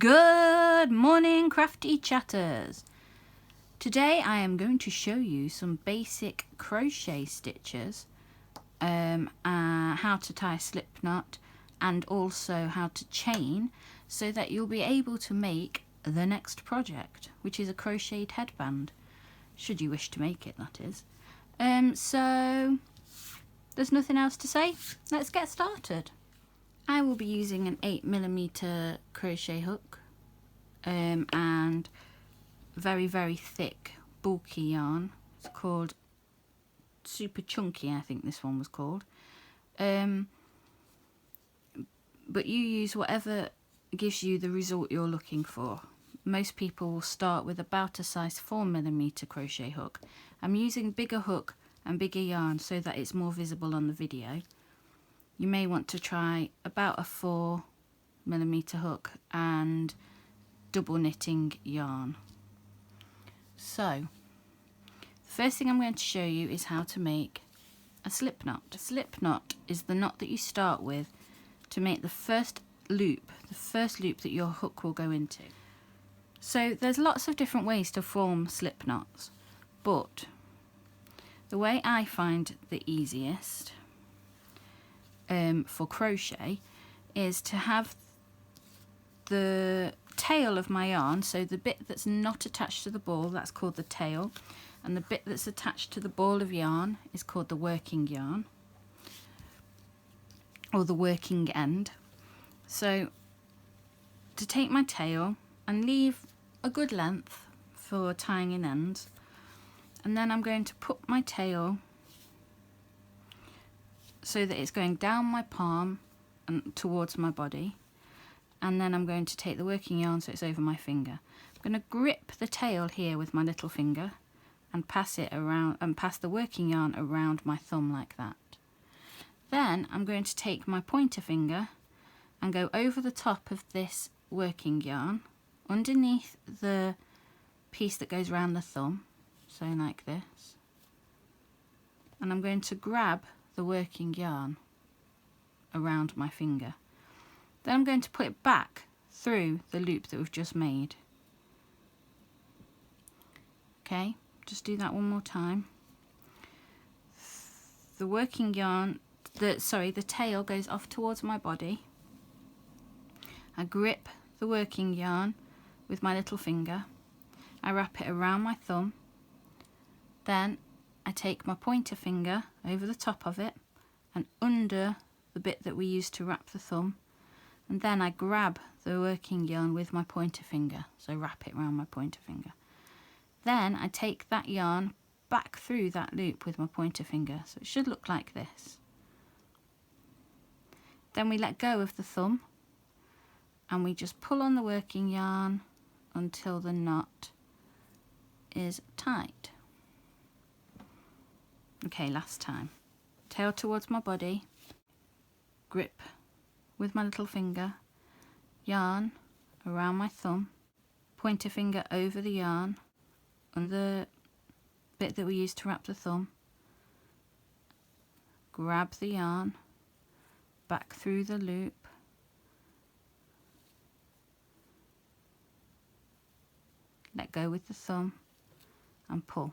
Good morning, crafty chatters. Today I am going to show you some basic crochet stitches, how to tie a slip knot and also how to chain so that you'll be able to make the next project, which is a crocheted headband, should you wish to make it, that is. So there's nothing else to say, let's get started. I will be using an 8mm crochet hook and very thick bulky yarn. It's called Super Chunky, I think this one was called. But you use whatever gives you the result you're looking for. Most people will start with about a size 4mm crochet hook. I'm using bigger hook and bigger yarn so that it's more visible on the video. You may want to try about a 4mm hook and double knitting yarn. So, the first thing I'm going to show you is how to make a slip knot. A slip knot is the knot that you start with to make the first loop that your hook will go into. So there's lots of different ways to form slip knots, but the way I find the easiest for crochet is to have the tail of my yarn, so the bit that's not attached to the ball, that's called the tail, and the bit that's attached to the ball of yarn is called the working yarn, or the working end. So to take my tail and leave a good length for tying in ends, and then I'm going to put my tail so that it's going down my palm and towards my body, and then I'm going to take the working yarn so it's over my finger. I'm going to grip the tail here with my little finger and pass it around, and pass the working yarn around my thumb like that. Then I'm going to take my pointer finger and go over the top of this working yarn underneath the piece that goes around the thumb, so like this, and I'm going to grab the working yarn around my finger. Then I'm going to put it back through the loop that we've just made. Okay, just do that one more time. The working yarn, the tail goes off towards my body. I grip the working yarn with my little finger. I wrap it around my thumb. Then I take my pointer finger over the top of it and under the bit that we used to wrap the thumb, and then I grab the working yarn with my pointer finger, so wrap it around my pointer finger. Then I take that yarn back through that loop with my pointer finger, so it should look like this. Then we let go of the thumb and we just pull on the working yarn until the knot is tight. Okay, last time. Tail towards my body, grip with my little finger, yarn around my thumb, pointer finger over the yarn on the bit that we used to wrap the thumb, grab the yarn back through the loop, let go with the thumb and pull.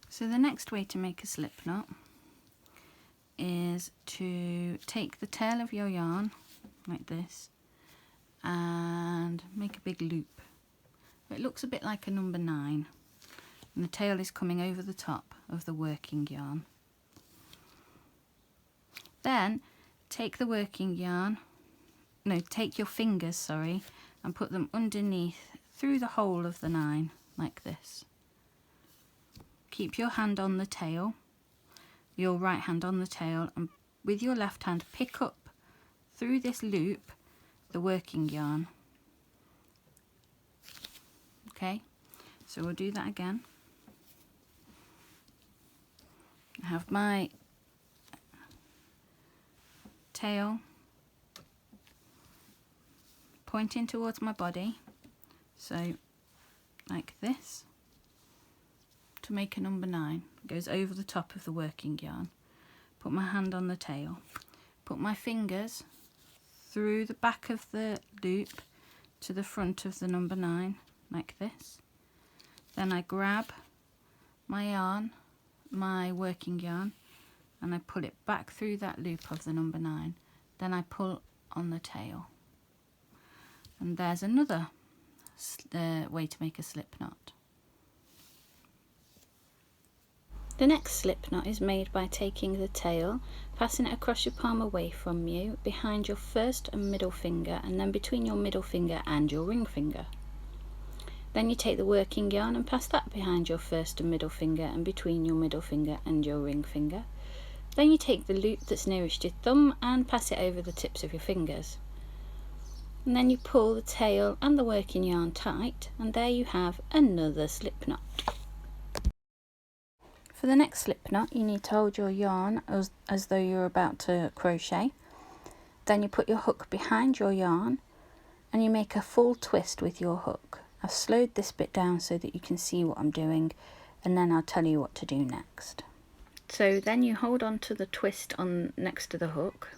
So the next way to make a slip knot is to take the tail of your yarn like this and make a big loop. It looks a bit like a number 9, and the tail is coming over the top of the working yarn. Then take the working yarn, take your fingers, and put them underneath through the hole of the 9 like this. Keep your hand on the tail, your right hand on the tail, and with your left hand pick up through this loop the working yarn. Okay, so we'll do that again. I have my tail pointing towards my body, so like this, to make a number 9. It goes over the top of the working yarn. Put my hand on the tail, put my fingers through the back of the loop to the front of the number 9 like this. Then I grab my yarn, my working yarn, and I pull it back through that loop of the number 9. Then I pull on the tail, and there's another way to make a slip knot. The next slip knot is made by taking the tail, passing it across your palm away from you, behind your first and middle finger, and then between your middle finger and your ring finger. Then you take the working yarn and pass that behind your first and middle finger and between your middle finger and your ring finger. Then you take the loop that's nearest your thumb and pass it over the tips of your fingers. And then you pull the tail and the working yarn tight, and there you have another slip knot. For the next slip knot, you need to hold your yarn as though you're about to crochet. Then you put your hook behind your yarn and you make a full twist with your hook. I've slowed this bit down so that you can see what I'm doing, and then I'll tell you what to do next. So then you hold on to the twist on next to the hook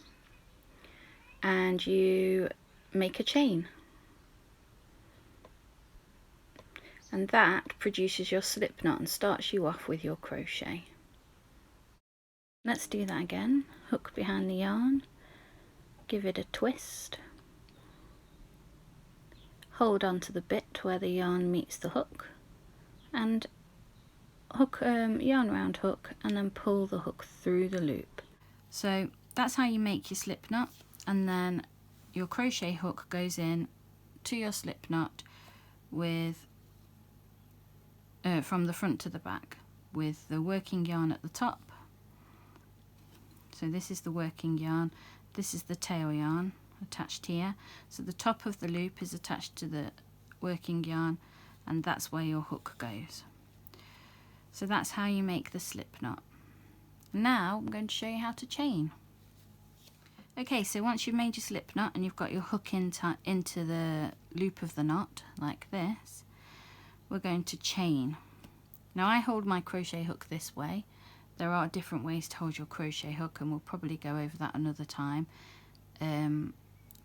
and you make a chain. And that produces your slip knot and starts you off with your crochet. Let's do that again. Hook behind the yarn, give it a twist, hold on to the bit where the yarn meets the hook, and hook yarn round hook, and then pull the hook through the loop. So that's how you make your slip knot, and then your crochet hook goes in to your slip knot with from the front to the back, with the working yarn at the top. So this is the working yarn, this is the tail yarn attached here. So the top of the loop is attached to the working yarn, and that's where your hook goes. So that's how you make the slip knot. Now I'm going to show you how to chain. Okay, so once you've made your slip knot and you've got your hook into the loop of the knot like this, we're going to chain. Now I hold my crochet hook this way. There are different ways to hold your crochet hook, and we'll probably go over that another time.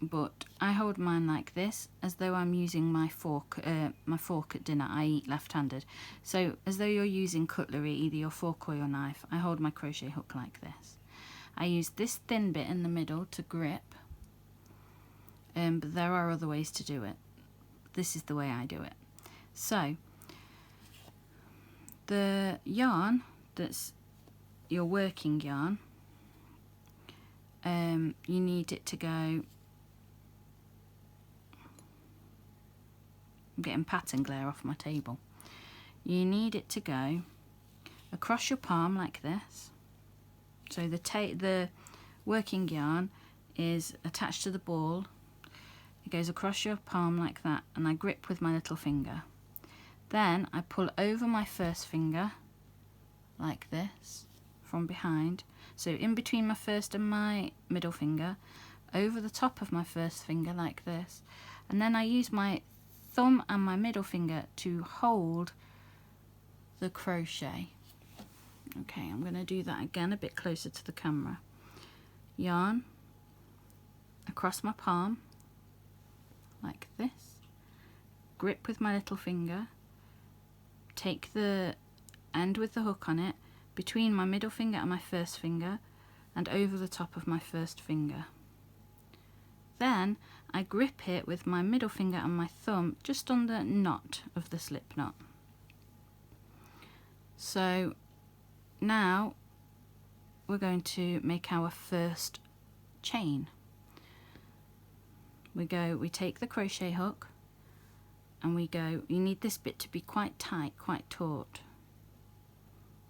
But I hold mine like this, as though I'm using my fork at dinner. I eat left-handed. So as though you're using cutlery, either your fork or your knife, I hold my crochet hook like this. I use this thin bit in the middle to grip, but there are other ways to do it. This is the way I do it. So the yarn that's your working yarn, you need it to go, I'm getting pattern glare off my table. You need it to go across your palm like this. So the working yarn is attached to the ball. It goes across your palm like that, and I grip with my little finger. Then I pull over my first finger like this from behind. So in between my first and my middle finger, over the top of my first finger like this, and then I use my thumb and my middle finger to hold the crochet. Okay, I'm going to do that again a bit closer to the camera. Yarn across my palm like this, grip with my little finger, take the end with the hook on it between my middle finger and my first finger and over the top of my first finger. Then I grip it with my middle finger and my thumb just on the knot of the slip knot. So now we're going to make our first chain. We take the crochet hook and we go, you need this bit to be quite tight, quite taut,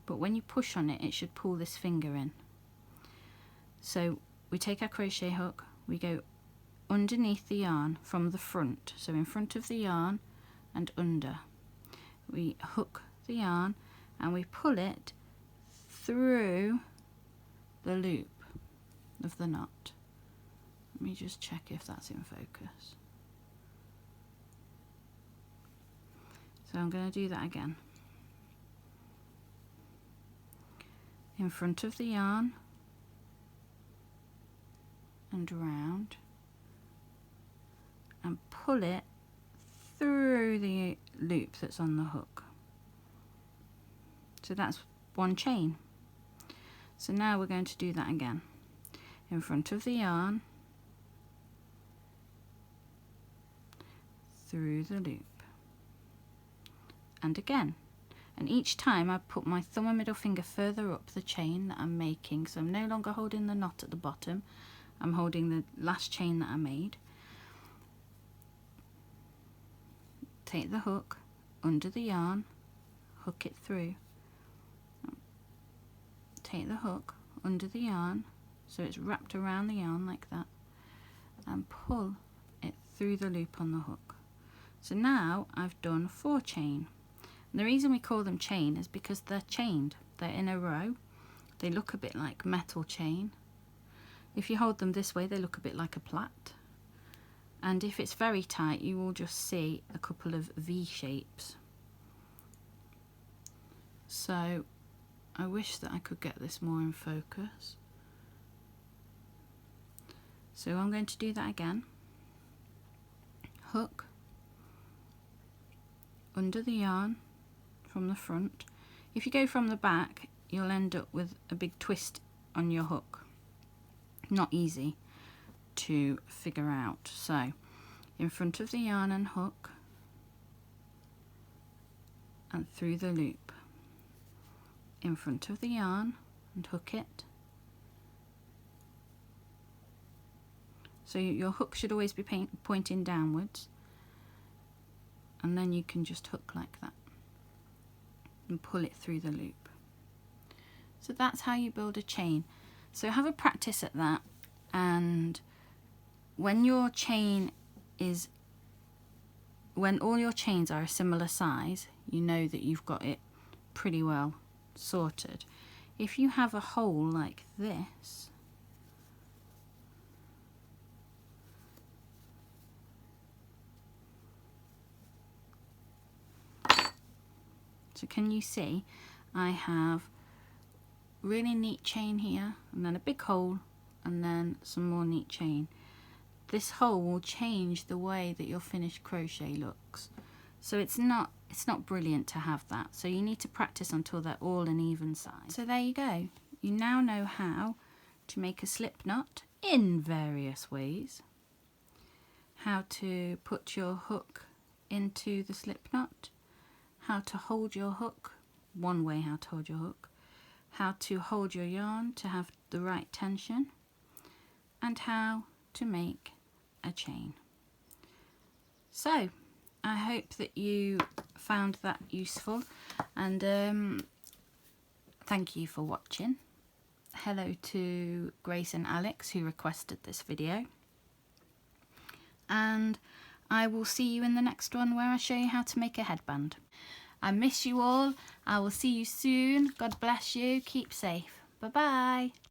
but when you push on it, it should pull this finger in. So we take our crochet hook, we go underneath the yarn from the front, so in front of the yarn and under. We hook the yarn and we pull it through the loop of the knot. Let me just check if that's in focus. So I'm going to do that again. In front of the yarn and round and pull it through the loop that's on the hook. So that's one chain. So now we're going to do that again. In front of the yarn, through the loop, and again. And each time I put my thumb and middle finger further up the chain that I'm making, so I'm no longer holding the knot at the bottom, I'm holding the last chain that I made. Take the hook under the yarn, hook it through. Take the hook under the yarn, so it's wrapped around the yarn like that, and pull it through the loop on the hook. So now I've done 4 chain. And the reason we call them chain is because they're chained. They're in a row. They look a bit like metal chain. If you hold them this way, they look a bit like a plait. And if it's very tight, you will just see a couple of V shapes. So I wish that I could get this more in focus. So I'm going to do that again. Hook under the yarn from the front. If you go from the back, you'll end up with a big twist on your hook. Not easy to figure out. So in front of the yarn and hook, and through the loop. In front of the yarn and hook it. So your hook should always be pointing downwards, and then you can just hook like that and pull it through the loop. So that's how you build a chain. So have a practice at that, and when all your chains are a similar size, you know that you've got it pretty well sorted. If you have a hole like this, so can you see I have really neat chain here, and then a big hole, and then some more neat chain. This hole will change the way that your finished crochet looks. So it's not brilliant to have that. So you need to practice until they're all an even size. So there you go. You now know how to make a slip knot in various ways. How to put your hook into the slip knot. How to hold your hook. One way how to hold your hook. How to hold your yarn to have the right tension. And how to make a chain. So I hope that you found that useful, and thank you for watching. Hello to Grace and Alex who requested this video, and I will see you in the next one where I show you how to make a headband. I miss you all. I will see you soon. God bless you. Keep safe. Bye bye.